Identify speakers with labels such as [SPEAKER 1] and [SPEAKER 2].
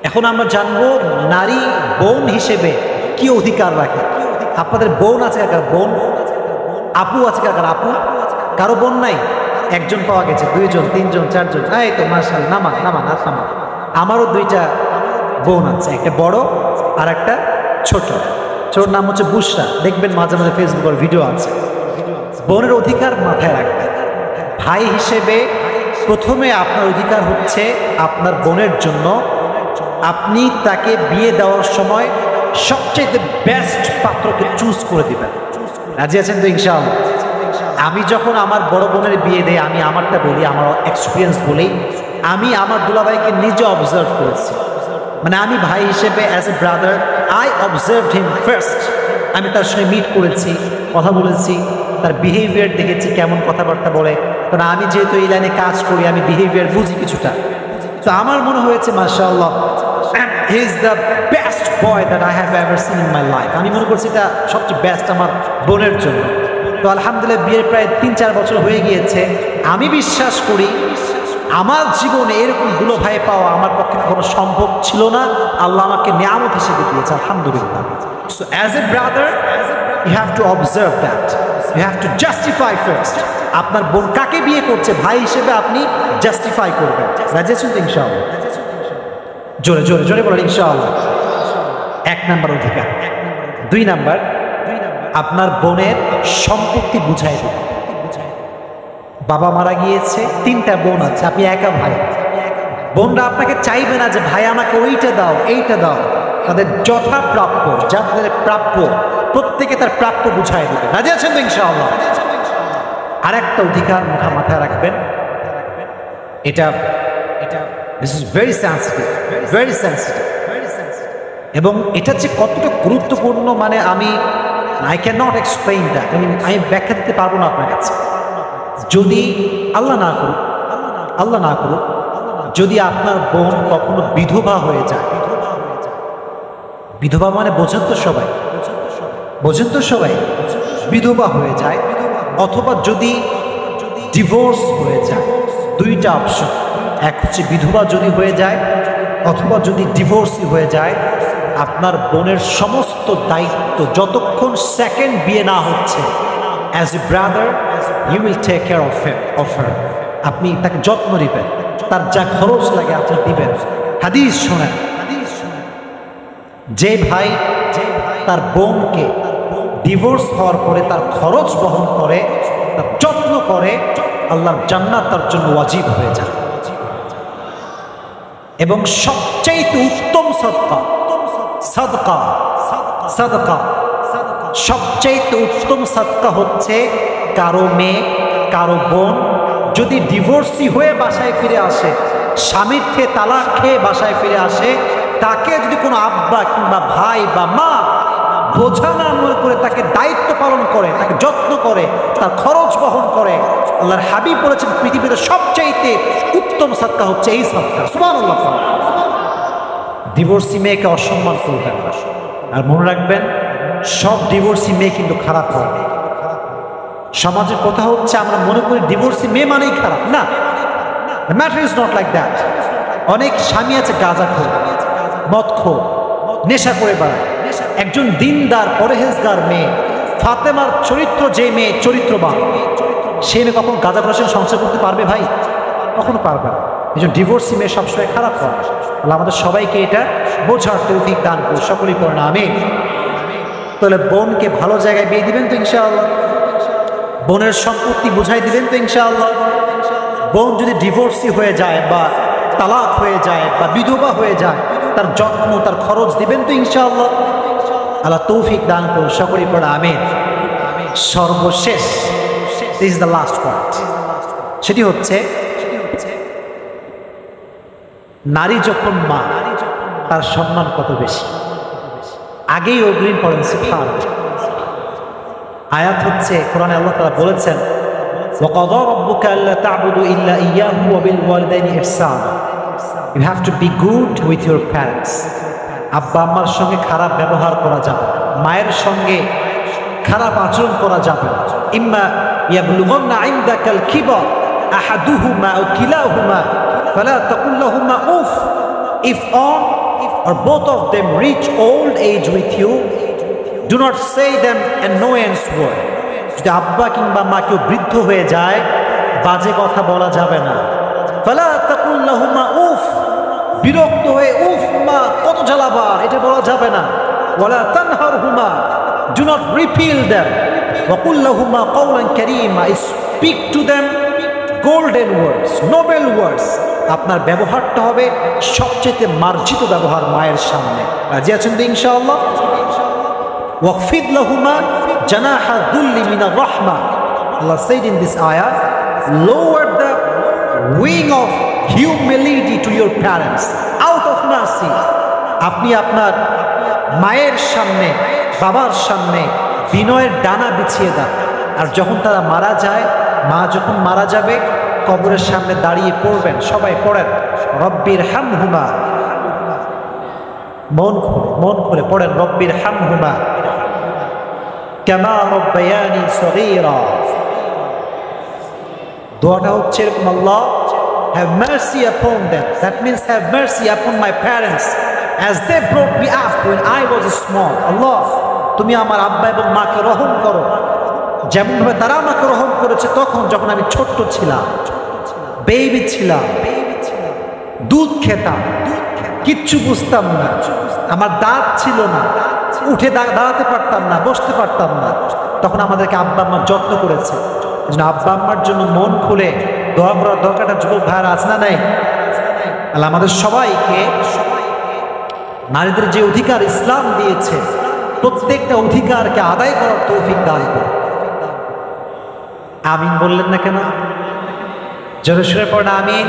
[SPEAKER 1] এখন আমরা জানবো নারী বোন হিসেবে কি অধিকার রাখে। আপনাদের বোন আছে কার? বোন আপু আছে কার? আপু কারো বোন নাই? একজন পাওয়া গেছে, 2 জন 3 জন 4 জন, এই তো মাশাআল্লাহ, নামা নামা না নামা। আমারও 2টা বোন আছে, একটা বড় আর একটা ছোট। ছোট নাম হচ্ছে বুশরা, দেখবেন মাঝে মাঝে ফেসবুকের ভিডিও আছে। বোনের অধিকার মাথায় রাখবেন। ভাই হিসেবে প্রথমে আপনার অধিকার হচ্ছে আপনার বোনের জন্য আপনি তাকে বিয়ে দেওয়ার সময় সবচেয়ে বেস্ট পাত্রকে চুজ করে দিবেন। রাজি আছেন তো ইনশাআল্লাহ? আমি যখন আমার বড় বোনের বিয়ে দেই, আমি আমারটা বলি, আমার এক্সপিরিয়েন্স বলি, আমি আমার দুলাভাইকে নিজে অবজার্ভ করেছি। মানে আমি ভাই হিসেবে as a brother I observed him first. আমি তার সঙ্গে মিট করেছি, কথা বলেছি, তার বিহেভিয়ার দেখেছি, কেমন কথাবার্তা বলে। কারণ আমি যেহেতু এই লাইনে কাজ করি, আমি বিহেভিয়ার বুঝি কিছুটা। তো আমার মনে হয়েছে মাশাআল্লাহ he is the best boy that I have ever seen in my life. আমি মনে করছি এটা সবচেয়ে বেস্ট আমার বোনের জন্য। তো আলহামদুলিল্লাহ বিয়ের প্রায় 3-4 বছর হয়ে গিয়েছে। আমি বিশ্বাস করি আমার জীবনে এরকম দুলো ভাই পাওয়া আমার পক্ষে কখনো সম্ভব ছিল না। আল্লাহ আমাকে নিয়ামত হিসেবে দিয়েছে, আলহামদুলিল্লাহ। So as a brother you have to observe that, you have to justify first. আপনার বোন কাকে বিয়ে করছে ভাই হিসেবে আপনি জাস্টিফাই করবেন। রাজি আছেন তো ইনশাআল্লাহ? জোরে জোরে জোরে বলেন ইনশাআল্লাহ। 1 নাম্বার অধিকার। 2 নাম্বার, আপনার বোনের সম্পত্তি বুঝাই দেবেন। বাবা মারা গিয়েছে, 3টা বোন আছে, আপনি একা ভাই। বোনরা আপনাকে চাইবে না যে ভাই আমাকে ওইটা দাও এইটা দাও। তাদের যথা প্রাপ্য, যাদের প্রাপ্য প্রত্যেকে তার প্রাপ্য বুঝাই দেবে। রাজি আছেন তো ইনশাআল্লাহ? আরেকটা অধিকার মাথায় রাখবেন, এটা this is very sensitive, very sensitive. এবং এটা যে কতটা গুরুত্বপূর্ণ মানে I can not explain that. আমি ব্যাখ্যা দিতে পারবো না আপনার কাছে। যদি আল্লাহ না করুক যদি আপনার বোন কখনো বিধবা হয়ে যায়, বিধবা মানে বোঝেন তো সবাই, বিধবা হয়ে যায়, অথবা যদি ডিভোর্স হয়ে যায়, 2টা অপশন। এক হচ্ছে বিধবা যদি হয়ে যায়, অথবা যদি ডিভোর্সই হয়ে যায়, আপনার বোনের সমস্ত দায়িত্ব যতক্ষণ সেকেন্ড বিয়ে না হচ্ছে, as a brother you will take care of her. আপনি তাকে যত্ন নেবেন, তার যা খরচ লাগে আপনি দিবেন। হাদিস শোনেন, যে ভাই তার বোনকে ডিভোর্স হওয়ার পরে তার খরচ বহন করে, তার যত্ন করে, আল্লাহর জান্নাত তার জন্য ওয়াজিব হয়ে যায়। এবং সবচাইতে উত্তম সাদকা সবচাইতে উত্তম সাদকা হচ্ছে কারো মেয়ে, কারো বোন যদি ডিভোর্সি হয়ে বাসায় ফিরে আসে, স্বামীর থেকে তালাক খেয়ে বাসায় ফিরে আসে, তাকে যদি কোনো আব্বা কিংবা ভাই বা মা বোঝা না মনে করে তাকে দায়িত্ব পালন করে, তাকে যত্ন করে, তার খরচ বহন করে, আল্লাহর হাবিব বলেছেন পৃথিবীতে সবচাইতে উত্তম সাদকা হচ্ছে এই সাদকা। সুবহানাল্লাহ। ডিভোর্সি মেয়েকে অসম্মান করবেন না। আর মনে রাখবেন, সব ডিভোর্সি মেয়ে কিন্তু খারাপ হয়। সমাজের কথা হচ্ছে আমরা মনে করি ডিভোর্সি মেয়ে মানেই খারাপ। না, the matter is not like that. অনেক স্বামী আছে গাঁজাখোর, মদখোর, নেশা করে বেড়ায়। একজন দিনদার পরহেজগার মেয়ে, ফাতেমার চরিত্র যে মেয়ে চরিত্রবান, সে মেয়ে কখন গাঁজাখোরের সঙ্গে সংসার করতে পারবে ভাই? কখনো পারবে না। এই জন্য ডিভোর্সি মেয়ে সবসময় খারাপ হয়। আল্লাহ আমাদের সবাইকে এটা বোঝার তৌফিক দান করে, সকলেই করেন আমিন। তাহলে বোনকে ভালো জায়গায় বিয়ে দিবেন তো ইনশাআল্লাহ? বোনের সম্পত্তি বুঝাই দিবেন তো ইনশাআল্লাহ? বোন যদি ডিভোর্সি হয়ে যায় বা তালাক হয়ে যায় বা বিধবা হয়ে যায়, তার যত্ন, তার খরচ দিবেন তো ইনশাআল্লাহ? আল্লাহ তৌফিক দান করুন, সকলেই পড়া আমিন। সর্বশেষ, this is the last point, সেটি হচ্ছে নারী যখন মা, তার সম্মান কত বেশি। আগেই অগ্রিম পড়েন সুবহানাল্লাহ। আয়াত হচ্ছে কোরআনে আল্লাহ তাআলা বলেছেন, ওয়াকাযা রাব্বুকা আল্লা তা'বুদু ইল্লা ইয়্যাহু ওয়া বিল ওয়ালিদাইনি ইহসানা। You have to be good with your parents. আব্বা আম্মার সঙ্গে খারাপ ব্যবহার করা যাবে না, মায়ের সঙ্গে খারাপ আচরণ করা যাবে না। ইম্মা ইয়াবলুগান্না ইনদাকাল কিবার আহাদুহুমা আও কিলাহুমা ফালা তাকুল লাহুমা উফ if one or both of them reach old age with you, do not say them annoyance word. যদি আব্বা কিংবা মা কেউ বৃদ্ধ হয়ে যায়, বাজে কথা বলা যাবে না। ফালা তাকুল লাহুমা উফ, বিরক্ত হয়ে উফ মা কত জ্বালাবার, এটা বলা যাবে না। ওয়ালা তানহারহুমা, do not repel them. ওয়া কুল লাহুমা কওলান কারীমা, speak to them golden words, noble words. আপনার ব্যবহারটা হবে সবচেয়ে মার্জিত ব্যবহার মায়ের সামনে। রাজি আছেন তো ইনশাআল্লাহ? ওয়াকফিদ লাহুমা জানাহা দুল্লি মিনার রাহমা। Allah said in this ayah, lower the wing of humility to your parents out of mercy. আপনি আপনার মায়ের সামনে, বাবার সামনে বিনয়ের ডানা বিছিয়ে দেন। আর যখন তারা মারা যায়, মা যখন মারা যাবে, কবরের সামনে দাঁড়িয়ে পড়বেন, সবাই পড়েন রব্বির হামহুমা, মন খুলে পড়েন রব্বির হামহুমা কামা রব্বায়ানি সগীরা। দোয়াটা হচ্ছে এরকম, আল্লাহ have mercy upon them, that means have mercy upon my parents as they brought me up when I was small. আল্লাহ তুমি আমার আব্বা এবং মাকে রহম করো যেমনভাবে তারা আমাকে রহম করেছে তখন যখন আমি ছোট্ট ছিলাম, বেবি ছিলাম, দুধ খেতাম, কিচ্ছু বুঝতাম না, আমার দাঁত ছিল না, উঠে দাঁড়াতে পারতাম না, বসতে পারতাম না, তখন আমাদেরকে আব্বা আম্মা যত্ন করেছে। আব্বা আম্মার জন্য মন খুলে দোয়া করার দরকারটা যুবক ভাইয়ের আছে না নাই? আল্লাহ আমাদের সবাইকে নারীদের যে অধিকার ইসলাম দিয়েছে প্রত্যেকটা অধিকারকে আদায় করার তৌফিক দান করে। আমিন বললেন না কেন? জোরে সুরে পড়েন আমিন।